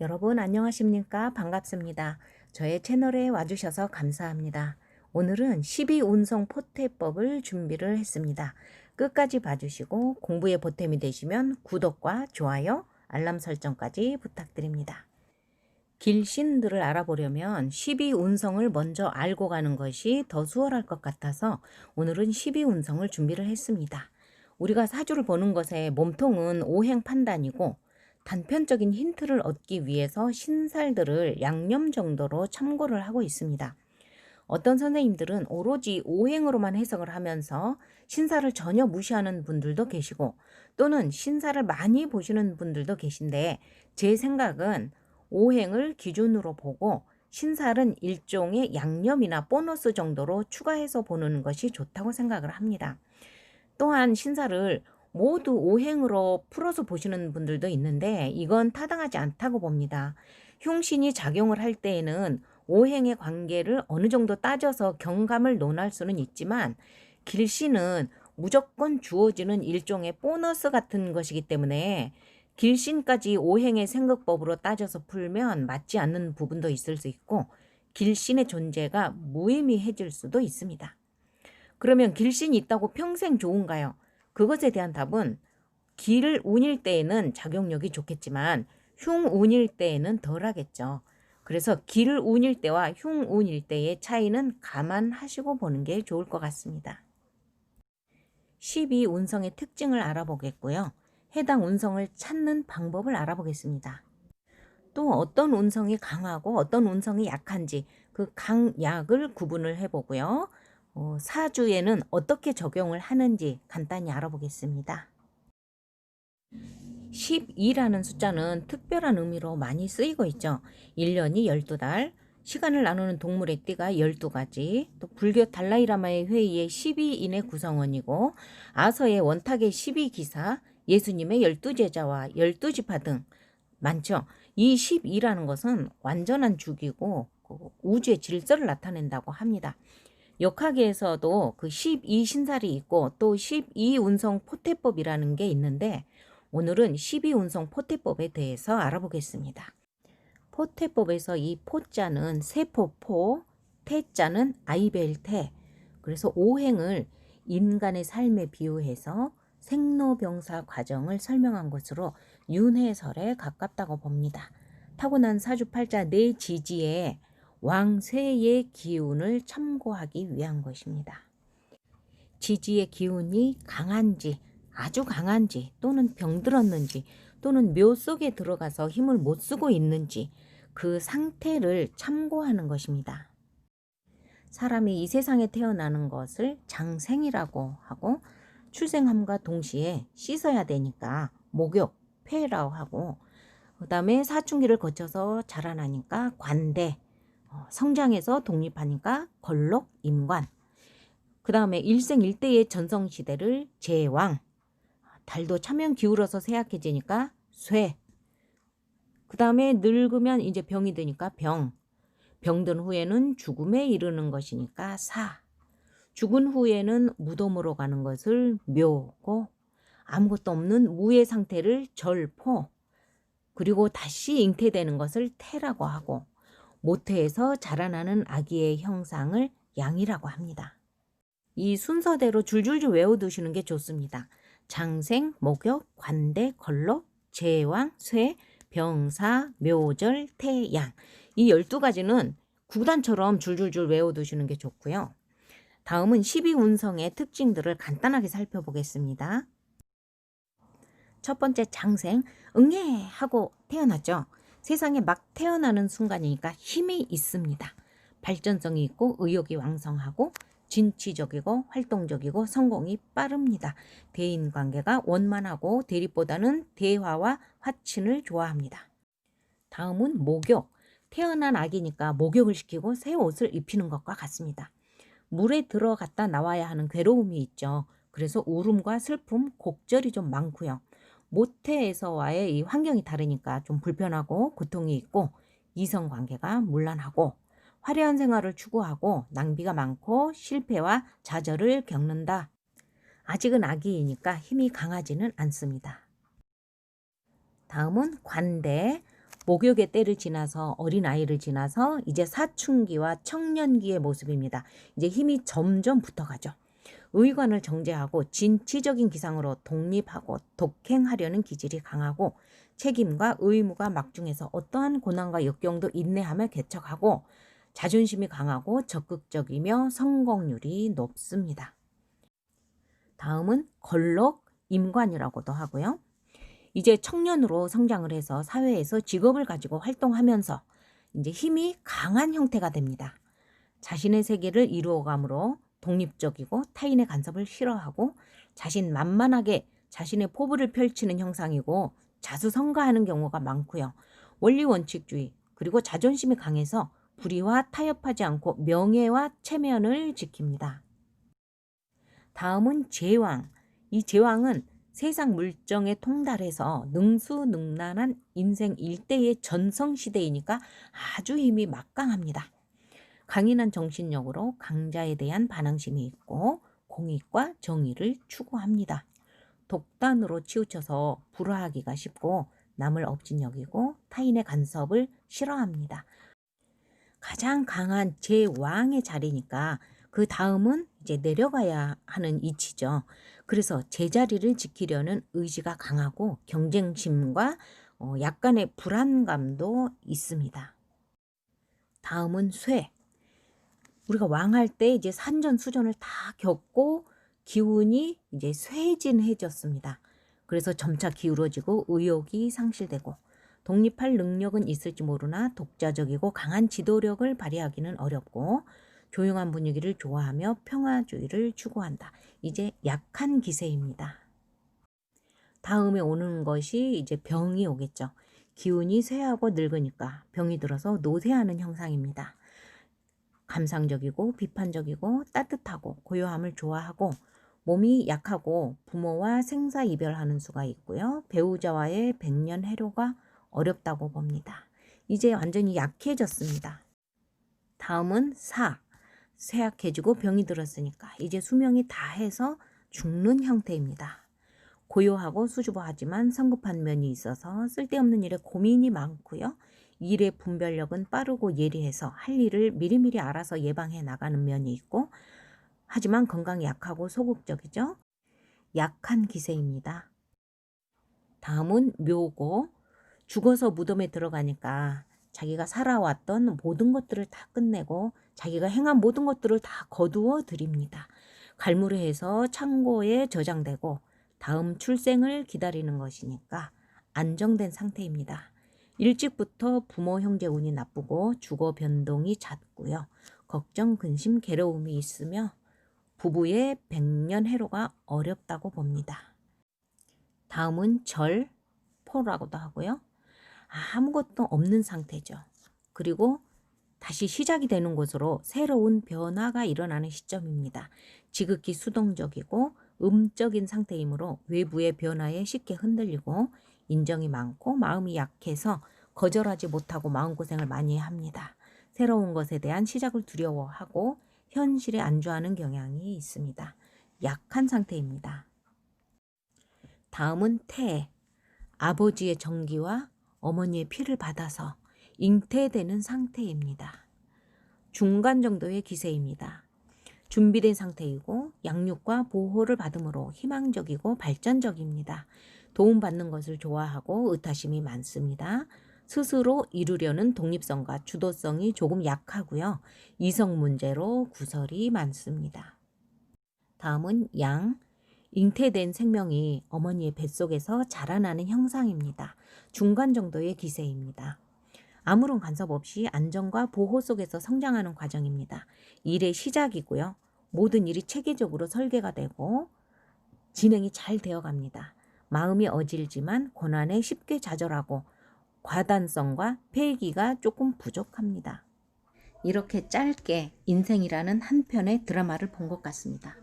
여러분 안녕하십니까? 반갑습니다. 저의 채널에 와주셔서 감사합니다. 오늘은 12운성 포태법을 준비를 했습니다. 끝까지 봐주시고 공부에 보탬이 되시면 구독과 좋아요, 알람 설정까지 부탁드립니다. 길신들을 알아보려면 12운성을 먼저 알고 가는 것이 더 수월할 것 같아서 오늘은 12운성을 준비를 했습니다. 우리가 사주를 보는 것의 몸통은 오행 판단이고 단편적인 힌트를 얻기 위해서 신살들을 양념 정도로 참고를 하고 있습니다. 어떤 선생님들은 오로지 오행으로만 해석을 하면서 신사를 전혀 무시하는 분들도 계시고 또는 신사를 많이 보시는 분들도 계신데 제 생각은 오행을 기준으로 보고 신살은 일종의 양념이나 보너스 정도로 추가해서 보는 것이 좋다고 생각을 합니다. 또한 신사를 모두 오행으로 풀어서 보시는 분들도 있는데 이건 타당하지 않다고 봅니다. 흉신이 작용을 할 때에는 오행의 관계를 어느 정도 따져서 경감을 논할 수는 있지만 길신은 무조건 주어지는 일종의 보너스 같은 것이기 때문에 길신까지 오행의 생각법으로 따져서 풀면 맞지 않는 부분도 있을 수 있고 길신의 존재가 무의미해질 수도 있습니다. 그러면 길신이 있다고 평생 좋은가요? 그것에 대한 답은 길운일 때에는 작용력이 좋겠지만 흉운일 때에는 덜하겠죠. 그래서 길운일 때와 흉운일 때의 차이는 감안하시고 보는 게 좋을 것 같습니다. 12운성의 특징을 알아보겠고요. 해당 운성을 찾는 방법을 알아보겠습니다. 또 어떤 운성이 강하고 어떤 운성이 약한지 그 강약을 구분을 해보고요. 사주에는 어떻게 적용을 하는지 간단히 알아보겠습니다. 12라는 숫자는 특별한 의미로 많이 쓰이고 있죠. 1년이 12달, 시간을 나누는 동물의 띠가 12가지, 또 불교 달라이라마의 회의의 12인의 구성원이고 아서의 원탁의 12기사, 예수님의 12제자와 12지파 등 많죠. 이 12라는 것은 완전한 주기고 우주의 질서를 나타낸다고 합니다. 역학에서도 그 12신살이 있고 또 12운성 포태법이라는 게 있는데 오늘은 12운성 포태법에 대해서 알아보겠습니다. 포태법에서 이 포자는 세포포, 태자는 아이벨태, 그래서 오행을 인간의 삶에 비유해서 생로병사 과정을 설명한 것으로 윤회설에 가깝다고 봅니다. 타고난 사주팔자 네 지지에 왕쇠의 기운을 참고하기 위한 것입니다. 지지의 기운이 강한지, 아주 강한지, 또는 병들었는지, 또는 묘 속에 들어가서 힘을 못 쓰고 있는지 그 상태를 참고하는 것입니다. 사람이 이 세상에 태어나는 것을 장생이라고 하고 출생함과 동시에 씻어야 되니까 목욕, 폐라고 하고 그 다음에 사춘기를 거쳐서 자라나니까 관대, 성장해서 독립하니까 걸록, 임관, 그 다음에 일생일대의 전성시대를 제왕, 달도 차면 기울어서 쇠약해지니까 쇠, 그 다음에 늙으면 이제 병이 드니까 병, 병든 후에는 죽음에 이르는 것이니까 사, 죽은 후에는 무덤으로 가는 것을 묘고 아무것도 없는 무의 상태를 절포, 그리고 다시 잉태되는 것을 태라고 하고 모태에서 자라나는 아기의 형상을 양이라고 합니다. 이 순서대로 줄줄줄 외워두시는 게 좋습니다. 장생, 목욕, 관대, 걸록, 제왕, 쇠, 병사, 묘절, 태양. 이 12가지는 구단처럼 줄줄줄 외워두시는 게 좋고요. 다음은 12운성의 특징들을 간단하게 살펴보겠습니다. 첫 번째 장생, 응애 하고 태어났죠. 세상에 막 태어나는 순간이니까 힘이 있습니다. 발전성이 있고 의욕이 왕성하고 진취적이고 활동적이고 성공이 빠릅니다. 대인관계가 원만하고 대립보다는 대화와 화친을 좋아합니다. 다음은 목욕. 태어난 아기니까 목욕을 시키고 새 옷을 입히는 것과 같습니다. 물에 들어갔다 나와야 하는 괴로움이 있죠. 그래서 울음과 슬픔, 곡절이 좀 많고요. 모태에서와의 이 환경이 다르니까 좀 불편하고 고통이 있고 이성관계가 문란하고 화려한 생활을 추구하고 낭비가 많고 실패와 좌절을 겪는다. 아직은 아기이니까 힘이 강하지는 않습니다. 다음은 관대. 목욕의 때를 지나서 어린아이를 지나서 이제 사춘기와 청년기의 모습입니다. 이제 힘이 점점 붙어가죠. 의관을 정제하고 진취적인 기상으로 독립하고 독행하려는 기질이 강하고 책임과 의무가 막중해서 어떠한 고난과 역경도 인내하며 개척하고 자존심이 강하고 적극적이며 성공률이 높습니다. 다음은 걸럭 임관이라고도 하고요. 이제 청년으로 성장을 해서 사회에서 직업을 가지고 활동하면서 이제 힘이 강한 형태가 됩니다. 자신의 세계를 이루어감으로 독립적이고 타인의 간섭을 싫어하고 자신만만하게 자신의 포부를 펼치는 형상이고 자수성가하는 경우가 많고요. 원리원칙주의 그리고 자존심이 강해서 불의와 타협하지 않고 명예와 체면을 지킵니다. 다음은 제왕. 이 제왕은 세상 물정에 통달해서 능수능란한 인생 일대의 전성시대이니까 아주 힘이 막강합니다. 강인한 정신력으로 강자에 대한 반항심이 있고 공익과 정의를 추구합니다. 독단으로 치우쳐서 불화하기가 쉽고 남을 업진여기고 타인의 간섭을 싫어합니다. 가장 강한 제왕의 자리니까 그 다음은 이제 내려가야 하는 이치죠. 그래서 제자리를 지키려는 의지가 강하고 경쟁심과 약간의 불안감도 있습니다. 다음은 쇠. 우리가 왕할 때 이제 산전수전을 다 겪고 기운이 이제 쇠진해졌습니다. 그래서 점차 기울어지고 의욕이 상실되고 독립할 능력은 있을지 모르나 독자적이고 강한 지도력을 발휘하기는 어렵고 조용한 분위기를 좋아하며 평화주의를 추구한다. 이제 약한 기세입니다. 다음에 오는 것이 이제 병이 오겠죠. 기운이 쇠하고 늙으니까 병이 들어서 노쇠하는 형상입니다. 감상적이고 비판적이고 따뜻하고 고요함을 좋아하고 몸이 약하고 부모와 생사이별하는 수가 있고요. 배우자와의 백년해로가 어렵다고 봅니다. 이제 완전히 약해졌습니다. 다음은 사. 쇠약해지고 병이 들었으니까 이제 수명이 다해서 죽는 형태입니다. 고요하고 수줍어하지만 성급한 면이 있어서 쓸데없는 일에 고민이 많고요. 일의 분별력은 빠르고 예리해서 할 일을 미리미리 알아서 예방해 나가는 면이 있고 하지만 건강이 약하고 소극적이죠. 약한 기세입니다. 다음은 묘고. 죽어서 무덤에 들어가니까 자기가 살아왔던 모든 것들을 다 끝내고 자기가 행한 모든 것들을 다 거두어 드립니다. 갈무리해서 창고에 저장되고 다음 출생을 기다리는 것이니까 안정된 상태입니다. 일찍부터 부모 형제 운이 나쁘고 주거 변동이 잦고요. 걱정, 근심, 괴로움이 있으며 부부의 백년해로가 어렵다고 봅니다. 다음은 절, 포라고도 하고요. 아무것도 없는 상태죠. 그리고 다시 시작이 되는 곳으로 새로운 변화가 일어나는 시점입니다. 지극히 수동적이고 음적인 상태이므로 외부의 변화에 쉽게 흔들리고 인정이 많고 마음이 약해서 거절하지 못하고 마음고생을 많이 합니다. 새로운 것에 대한 시작을 두려워하고 현실에 안주하는 경향이 있습니다. 약한 상태입니다. 다음은 태. 아버지의 정기와 어머니의 피를 받아서 잉태되는 상태입니다. 중간 정도의 기세입니다. 준비된 상태이고 양육과 보호를 받음으로 희망적이고 발전적입니다. 도움받는 것을 좋아하고 의타심이 많습니다. 스스로 이루려는 독립성과 주도성이 조금 약하고요. 이성 문제로 구설이 많습니다. 다음은 양. 잉태된 생명이 어머니의 뱃속에서 자라나는 형상입니다. 중간 정도의 기세입니다. 아무런 간섭 없이 안정과 보호 속에서 성장하는 과정입니다. 일의 시작이고요. 모든 일이 체계적으로 설계가 되고 진행이 잘 되어갑니다. 마음이 어질지만 고난에 쉽게 좌절하고 과단성과 패기가 조금 부족합니다. 이렇게 짧게 인생이라는 한 편의 드라마를 본 것 같습니다.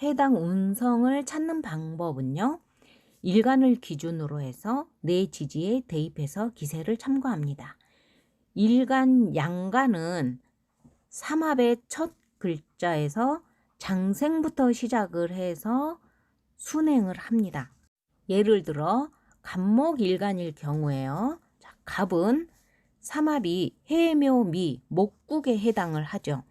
해당 운성을 찾는 방법은요. 일간을 기준으로 해서 내 지지에 대입해서 기세를 참고합니다. 일간, 양간은 삼합의 첫 글자에서 장생부터 시작을 해서 순행을 합니다. 예를 들어 간목일간일 경우에요. 자, 갑은 삼합이 해묘미 목국에 해당을 하죠.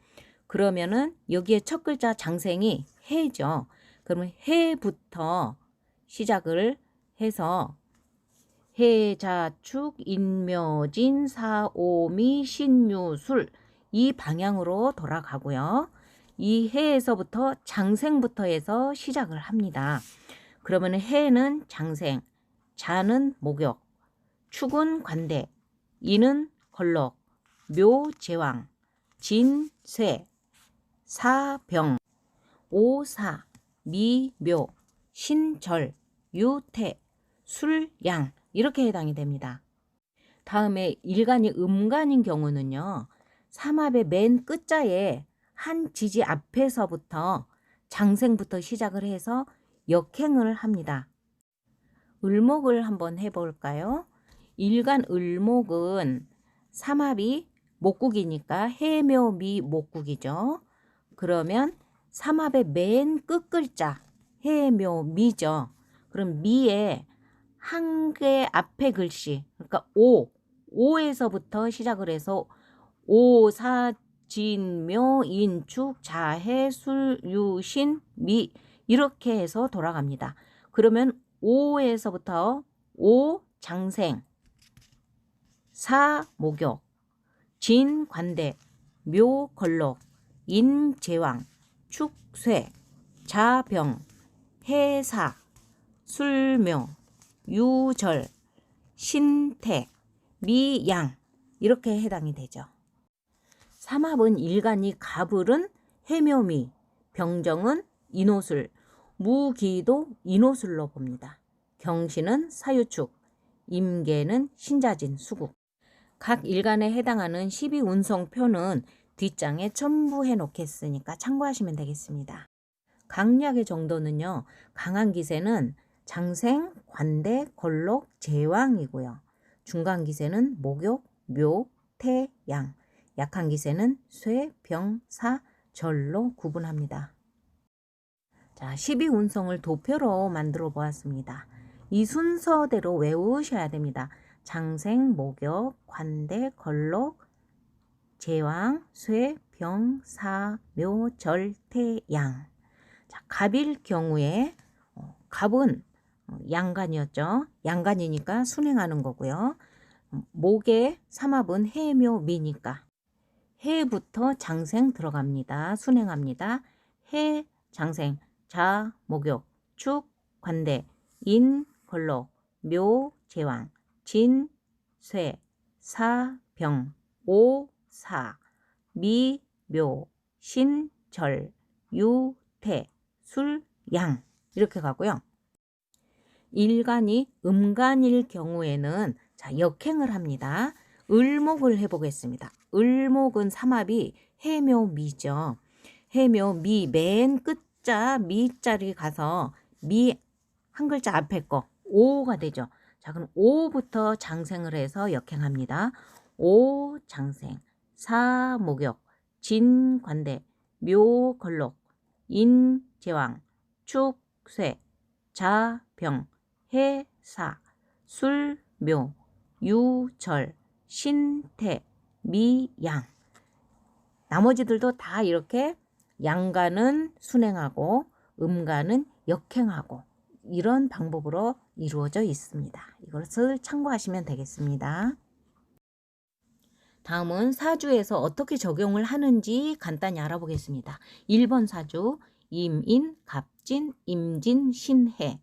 그러면은 여기에 첫 글자 장생이 해죠. 그러면 해부터 시작을 해서 해자축 인묘진 사오미 신유술 이 방향으로 돌아가고요. 이 해에서부터 장생부터 해서 시작을 합니다. 그러면 해는 장생, 자는 목욕, 축은 관대, 인은 걸록, 묘 제왕, 진 쇠, 사병, 오사, 미묘, 신절, 유태, 술양 이렇게 해당이 됩니다. 다음에 일간이 음간인 경우는요. 삼합의 맨 끝자에 한 지지 앞에서부터 장생부터 시작을 해서 역행을 합니다. 을목을 한번 해볼까요? 일간 을목은 삼합이 목국이니까 해묘미 목국이죠. 그러면 삼합의 맨 끝글자 해묘미죠. 그럼 미에 한 개 앞에 글씨, 그러니까 오에서부터 시작을 해서 오사진묘 인축 자해 술유신 미 이렇게 해서 돌아갑니다. 그러면 오에서부터 오 장생, 사 목욕, 진 관대, 묘 걸록, 인 제왕, 축 쇠, 자 병, 해사, 술묘, 유절, 신태, 미양 이렇게 해당이 되죠. 삼합은 일간이 갑을은 해묘미, 병정은 인호술, 무기도 인호술로 봅니다. 경신은 사유축, 임계는 신자진, 수국. 각 일간에 해당하는 12운성표는 뒷장에 첨부해 놓겠으니까 참고하시면 되겠습니다. 강약의 정도는요. 강한 기세는 장생, 관대, 걸록, 제왕이고요. 중간 기세는 목욕, 묘, 태, 양. 약한 기세는 쇠, 병, 사, 절로 구분합니다. 자, 12운성을 도표로 만들어 보았습니다. 이 순서대로 외우셔야 됩니다. 장생, 목욕, 관대, 걸록, 제왕, 쇠, 병, 사, 묘, 절, 태, 양. 자, 갑일 경우에 갑은 양간이었죠. 양간이니까 순행하는 거고요. 목의 삼합은 해묘미니까 해부터 장생 들어갑니다. 순행합니다. 해, 장생, 자, 목욕, 축, 관대, 인, 걸록, 묘, 제왕, 진, 쇠, 사, 병, 오, 사, 미, 묘, 신, 절, 유, 태, 술, 양 이렇게 가고요. 일간이 음간일 경우에는 자, 역행을 합니다. 을목을 해보겠습니다. 을목은 삼합이 해묘미죠. 해묘미 맨 끝자 미자리 가서 미 한 글자 앞에 거 오가 되죠. 자, 그럼 오부터 장생을 해서 역행합니다. 오 장생, 사 목욕, 진 관대, 묘 걸록, 인 제왕, 축 쇠, 자 병, 해 사, 술 묘, 유 절, 신 태, 미 양. 나머지들도 다 이렇게 양간은 순행하고 음간은 역행하고 이런 방법으로 이루어져 있습니다. 이것을 참고하시면 되겠습니다. 다음은 사주에서 어떻게 적용을 하는지 간단히 알아보겠습니다. 1번 사주 임인, 갑진, 임진, 신해.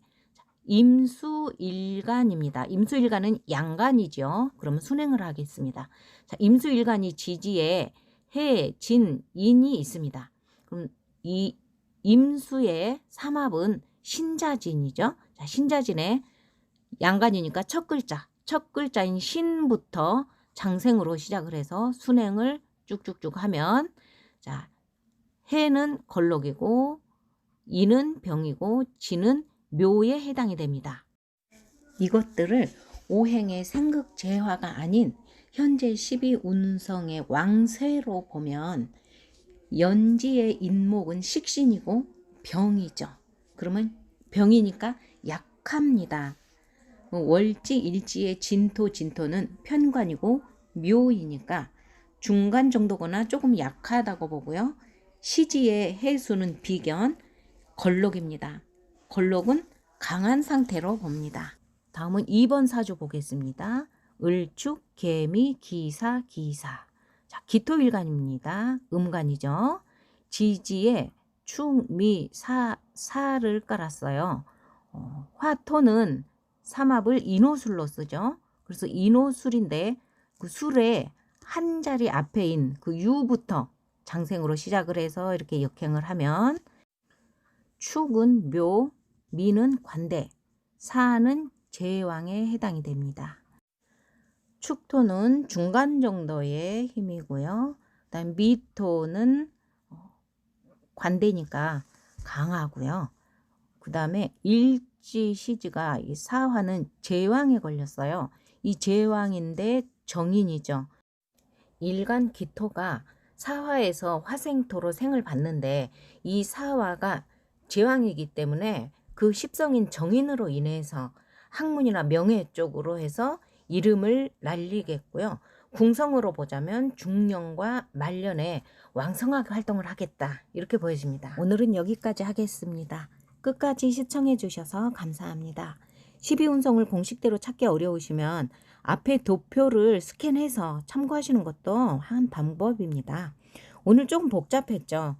임수일간입니다. 임수일간은 양간이죠. 그러면 순행을 하겠습니다. 자, 임수일간이 지지에 해, 진, 인이 있습니다. 그럼 이 임수의 삼합은 신자진이죠. 자, 신자진의 양간이니까 첫 글자인 신부터 장생으로 시작을 해서 순행을 쭉쭉쭉 하면 자, 해는 걸록이고 인은 병이고 진은 묘에 해당이 됩니다. 이것들을 오행의 생극재화가 아닌 현재 12운성의 왕세로 보면 연지의 인목은 식신이고 병이죠. 그러면 병이니까 약합니다. 월지 일지의 진토는 편관이고 묘이니까 중간 정도거나 조금 약하다고 보고요. 시지의 해수는 비견, 걸록입니다. 걸록은 강한 상태로 봅니다. 다음은 2번 사주 보겠습니다. 을축, 개미, 기사. 자, 기토일간입니다. 음간이죠. 지지에 축, 미, 사를 깔았어요. 화토는 삼합을 인호술로 쓰죠. 그래서 인호술인데 그 술에 한 자리 앞에인 그 유부터 장생으로 시작을 해서 이렇게 역행을 하면 축은 묘, 미는 관대, 사는 제왕에 해당이 됩니다. 축토는 중간 정도의 힘이고요. 그다음 미토는 관대니까 강하고요. 그 다음에 일지 시지가 이 사화는 제왕에 걸렸어요. 이 제왕인데 정인이죠. 일간 기토가 사화에서 화생토로 생을 받는데 이 사화가 제왕이기 때문에 그 십성인 정인으로 인해서 학문이나 명예 쪽으로 해서 이름을 날리겠고요. 궁성으로 보자면 중년과 말년에 왕성하게 활동을 하겠다, 이렇게 보여집니다. 오늘은 여기까지 하겠습니다. 끝까지 시청해 주셔서 감사합니다. 12운성을 공식대로 찾기 어려우시면 앞에 도표를 스캔해서 참고하시는 것도 한 방법입니다. 오늘 조금 복잡했죠.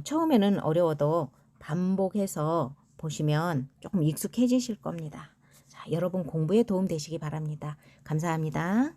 처음에는 어려워도 반복해서 보시면 조금 익숙해지실 겁니다. 자, 여러분 공부에 도움 되시기 바랍니다. 감사합니다.